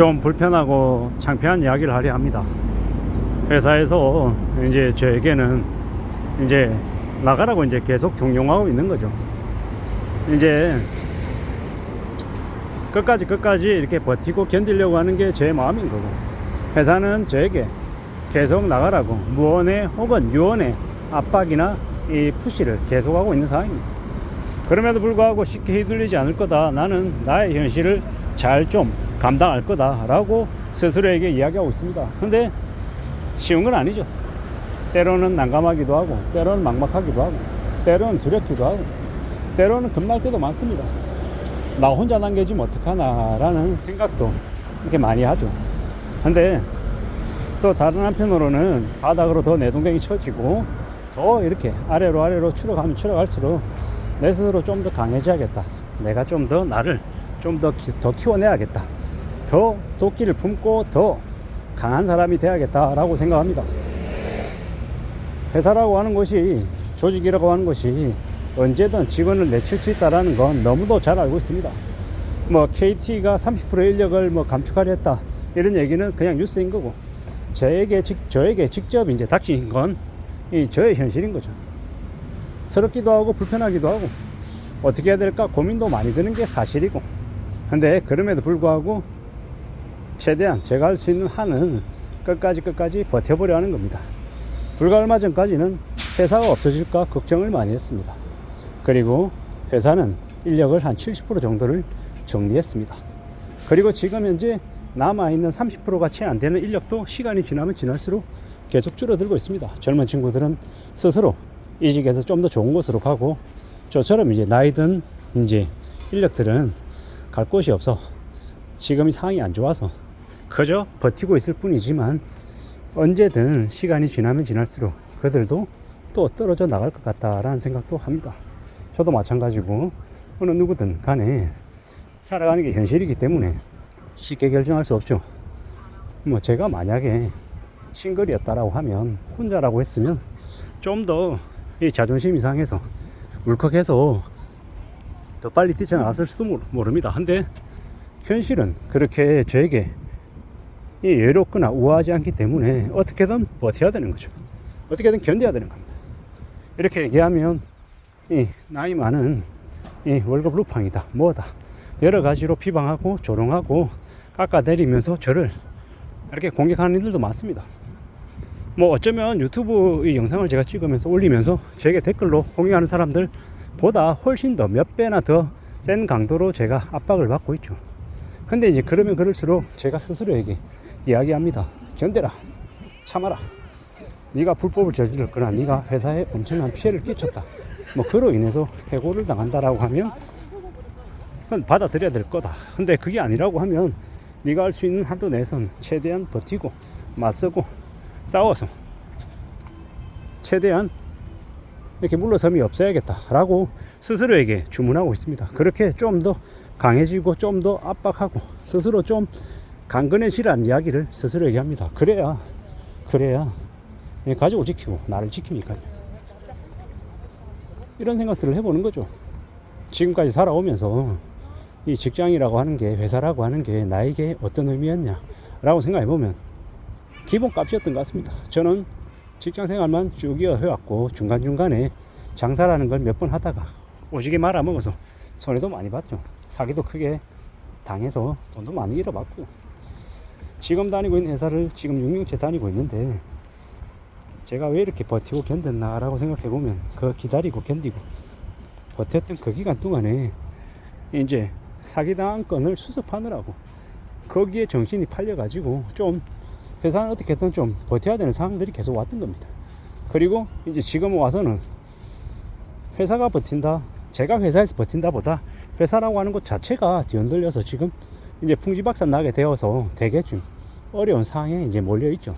좀 불편하고 창피한 이야기를 하려 합니다. 회사에서 이제 저에게는 이제 나가라고 이제 계속 종용하고 있는 거죠. 이제 끝까지 이렇게 버티고 견디려고 하는 게 제 마음인 거고, 회사는 저에게 계속 나가라고 무언의 혹은 유언의 압박이나 이 푸시를 계속하고 있는 상황입니다. 그럼에도 불구하고 쉽게 휘둘리지 않을 거다, 나는 나의 현실을 잘 좀 감당할 거다 라고 스스로에게 이야기하고 있습니다. 근데 쉬운 건 아니죠. 때로는 난감하기도 하고, 때로는 막막하기도 하고, 때로는 두렵기도 하고, 때로는 겁날 때도 많습니다. 나 혼자 남겨지면 어떡하나 라는 생각도 이렇게 많이 하죠. 근데 또 다른 한편으로는 바닥으로 더 내동댕이 쳐지고, 더 이렇게 아래로 추락하면 추락할수록 내 스스로 좀 더 강해져야겠다, 내가 좀 더 나를 좀 더 키워내야겠다, 더 도끼를 품고 더 강한 사람이 돼야겠다 라고 생각합니다. 회사라고 하는 것이, 조직이라고 하는 것이 언제든 직원을 내칠 수 있다는 건 너무도 잘 알고 있습니다. 뭐 KT가 30% 인력을 뭐 감축하려 했다, 이런 얘기는 그냥 뉴스인 거고, 저에게 직접 이제 닥친 건 이 저의 현실인 거죠. 서럽기도 하고 불편하기도 하고 어떻게 해야 될까 고민도 많이 드는 게 사실이고, 근데 그럼에도 불구하고 최대한 제가 할 수 있는 한은 끝까지 버텨보려 하는 겁니다. 불과 얼마 전까지는 회사가 없어질까 걱정을 많이 했습니다. 그리고 회사는 인력을 한 70% 정도를 정리했습니다. 그리고 지금 현재 남아있는 30%가 채 안 되는 인력도 시간이 지나면 지날수록 계속 줄어들고 있습니다. 젊은 친구들은 스스로 이직해서 좀 더 좋은 곳으로 가고, 저처럼 이제 나이 든 이제 인력들은 갈 곳이 없어 지금 이 상황이 안 좋아서 그저 버티고 있을 뿐이지만, 언제든 시간이 지나면 지날수록 그들도 또 떨어져 나갈 것 같다라는 생각도 합니다. 저도 마찬가지고 어느 누구든 간에 살아가는 게 현실이기 때문에 쉽게 결정할 수 없죠. 뭐 제가 만약에 싱글이었다라고 하면, 혼자라고 했으면 좀 더 이 자존심이 상해서 울컥해서 더 빨리 뛰쳐나갔을 수도 모릅니다. 근데 현실은 그렇게 저에게 외롭거나 우아하지 않기 때문에 어떻게든 버텨야 되는 거죠. 어떻게든 견뎌야 되는 겁니다. 이렇게 얘기하면 이 나이 많은 이 월급 루팡이다, 뭐다, 여러 가지로 비방하고 조롱하고 깎아내리면서 저를 이렇게 공격하는 일들도 많습니다. 뭐 어쩌면 유튜브 이 영상을 제가 찍으면서 올리면서 제게 댓글로 공격하는 사람들 보다 훨씬 더 몇 배나 더 센 강도로 제가 압박을 받고 있죠. 근데 이제 그러면 그럴수록 제가 스스로에게 이야기합니다. 견뎌라, 참아라, 네가 불법을 저질렀거나 네가 회사에 엄청난 피해를 끼쳤다, 뭐 그로 인해서 해고를 당한다라고 하면 그건 받아들여야 될 거다. 근데 그게 아니라고 하면 네가 할 수 있는 한도 내에선 최대한 버티고 맞서고 싸워서 최대한 이렇게 물러섬이 없어야겠다라고 스스로에게 주문하고 있습니다. 그렇게 좀 더 강해지고 좀 더 압박하고 스스로 좀 강건해지라는 이야기를 스스로에게 합니다. 그래야 가족을 지키고 나를 지키니까요. 이런 생각들을 해보는 거죠. 지금까지 살아오면서 이 직장이라고 하는 게, 회사라고 하는 게 나에게 어떤 의미였냐라고 생각해보면 기본값이었던 것 같습니다. 저는 직장 생활만 쭉 이어해왔고, 중간중간에 장사라는 걸 몇 번 하다가 오지게 말아먹어서 손해도 많이 봤죠. 사기도 크게 당해서 돈도 많이 잃어봤고요. 지금 다니고 있는 회사를 지금 6년째 다니고 있는데, 제가 왜 이렇게 버티고 견뎠나라고 생각해보면 그 기다리고 견디고 버텼던 그 기간 동안에 이제 사기당한 건을 수습하느라고 거기에 정신이 팔려가지고 좀 회사는 어떻게든 좀 버텨야 되는 상황들이 계속 왔던 겁니다. 그리고 이제 지금 와서는 회사가 버틴다, 제가 회사에서 버틴다 보다 회사라고 하는 것 자체가 뒤흔들려서 지금 이제 풍지박산 나게 되어서 되게 좀 어려운 상황에 이제 몰려있죠.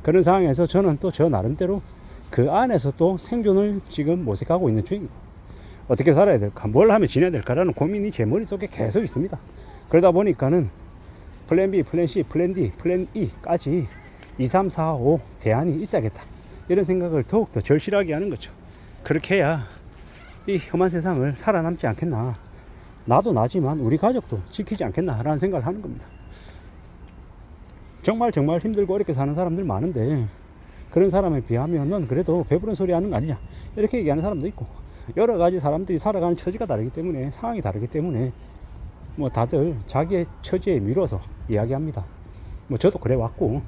그런 상황에서 저는 또 저 나름대로 그 안에서 또 생존을 지금 모색하고 있는 중입니다. 어떻게 살아야 될까, 뭘 하면 지내야 될까라는 고민이 제 머릿속에 계속 있습니다. 그러다 보니까는 플랜 B, 플랜 C, 플랜 D, 플랜 E까지 2, 3, 4, 5 대안이 있어야겠다, 이런 생각을 더욱더 절실하게 하는 거죠. 그렇게 해야 이 험한 세상을 살아남지 않겠나, 나도 나지만 우리 가족도 지키지 않겠나 라는 생각을 하는 겁니다. 정말 힘들고 어렵게 사는 사람들 많은데 그런 사람에 비하면 넌 그래도 배부른 소리 하는 거 아니냐 이렇게 얘기하는 사람도 있고, 여러 가지 사람들이 살아가는 처지가 다르기 때문에, 상황이 다르기 때문에 뭐 다들 자기의 처지에 미뤄서 이야기합니다. 뭐 저도 그래 왔고,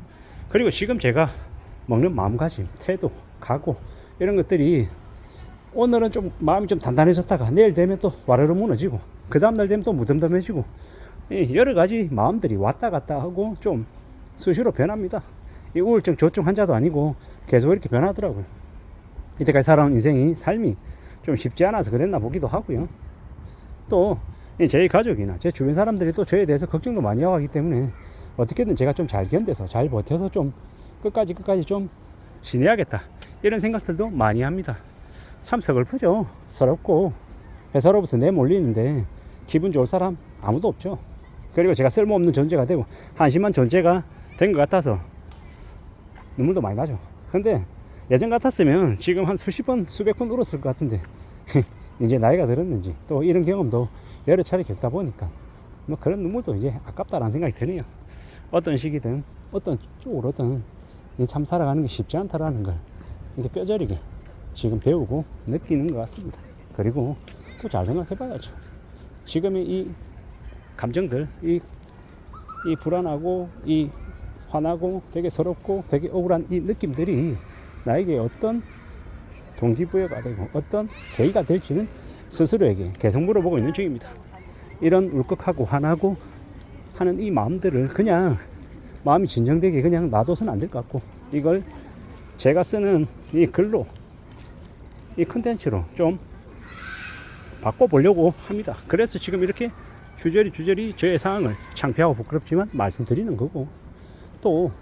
그리고 지금 제가 먹는 마음가짐, 태도, 각오 이런 것들이 오늘은 좀 마음이 좀 단단해졌다가 내일 되면 또 와르르 무너지고 그 다음날 되면 또 무덤덤해지고, 여러 가지 마음들이 왔다 갔다 하고 좀 수시로 변합니다. 이 우울증, 조증 환자도 아니고 계속 이렇게 변하더라고요. 이때까지 살아온 인생이, 삶이 좀 쉽지 않아서 그랬나 보기도 하고요. 또 제 가족이나 제 주변 사람들이 또 저에 대해서 걱정도 많이 하고 하기 때문에 어떻게든 제가 좀 잘 견뎌서 잘 버텨서 좀 끝까지 좀 지내야겠다 이런 생각들도 많이 합니다. 참 서글프죠. 서럽고 회사로부터 내몰리는데 기분 좋을 사람 아무도 없죠. 그리고 제가 쓸모없는 존재가 되고 한심한 존재가 된 것 같아서 눈물도 많이 나죠. 근데 예전 같았으면 지금 한 수십 번 수백 번 울었을 것 같은데 이제 나이가 들었는지 또 이런 경험도 여러 차례 겪다 보니까 뭐 그런 눈물도 이제 아깝다라는 생각이 드네요. 어떤 시기든 어떤 쪽으로든 참 살아가는 게 쉽지 않다라는 걸 이렇게 뼈저리게 지금 배우고 느끼는 것 같습니다. 그리고 또 잘 생각해 봐야죠. 지금의 이 감정들, 이 불안하고 이 화나고 되게 서럽고 되게 억울한 이 느낌들이 나에게 어떤 동기부여가 되고 어떤 계기가 될지는 스스로에게 계속 물어보고 있는 중입니다. 이런 울컥하고 화나고 하는 이 마음들을 그냥 마음이 진정되게 그냥 놔둬서는 안 될 것 같고, 이걸 제가 쓰는 이 글로, 이 컨텐츠로 좀 바꿔보려고 합니다. 그래서 지금 이렇게 주저리 저의 상황을 창피하고 부끄럽지만 말씀드리는 거고, 또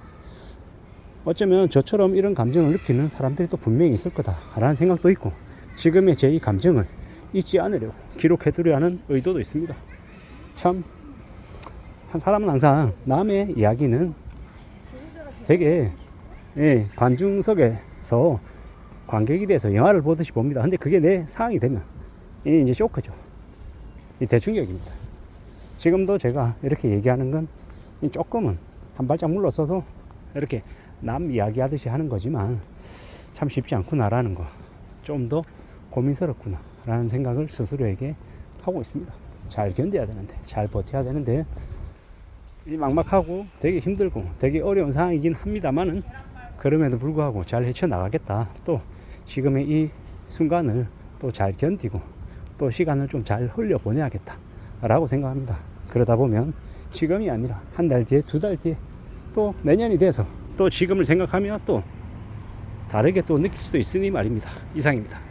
어쩌면 저처럼 이런 감정을 느끼는 사람들이 또 분명히 있을 거다라는 생각도 있고, 지금의 제 이 감정을 잊지 않으려고 기록해두려 하는 의도도 있습니다. 참, 한 사람은 항상 남의 이야기는 되게 관중석에서 관객이 돼서 영화를 보듯이 봅니다. 근데 그게 내 상황이 되면 이제 쇼크죠. 이 대충격입니다. 지금도 제가 이렇게 얘기하는 건 조금은 한 발짝 물러서서 이렇게 남 이야기 하듯이 하는 거지만 참 쉽지 않구나라는 거, 좀 더 고민스럽구나 라는 생각을 스스로에게 하고 있습니다. 잘 견뎌야 되는데, 잘 버텨야 되는데, 이 막막하고 되게 힘들고 되게 어려운 상황이긴 합니다만은 그럼에도 불구하고 잘 헤쳐나가겠다, 또 지금의 이 순간을 또 잘 견디고 또 시간을 좀 잘 흘려보내야겠다 라고 생각합니다. 그러다 보면 지금이 아니라 한 달 뒤에, 두 달 뒤에, 또 내년이 돼서 또 지금을 생각하며 또 다르게 또 느낄 수도 있으니 말입니다. 이상입니다.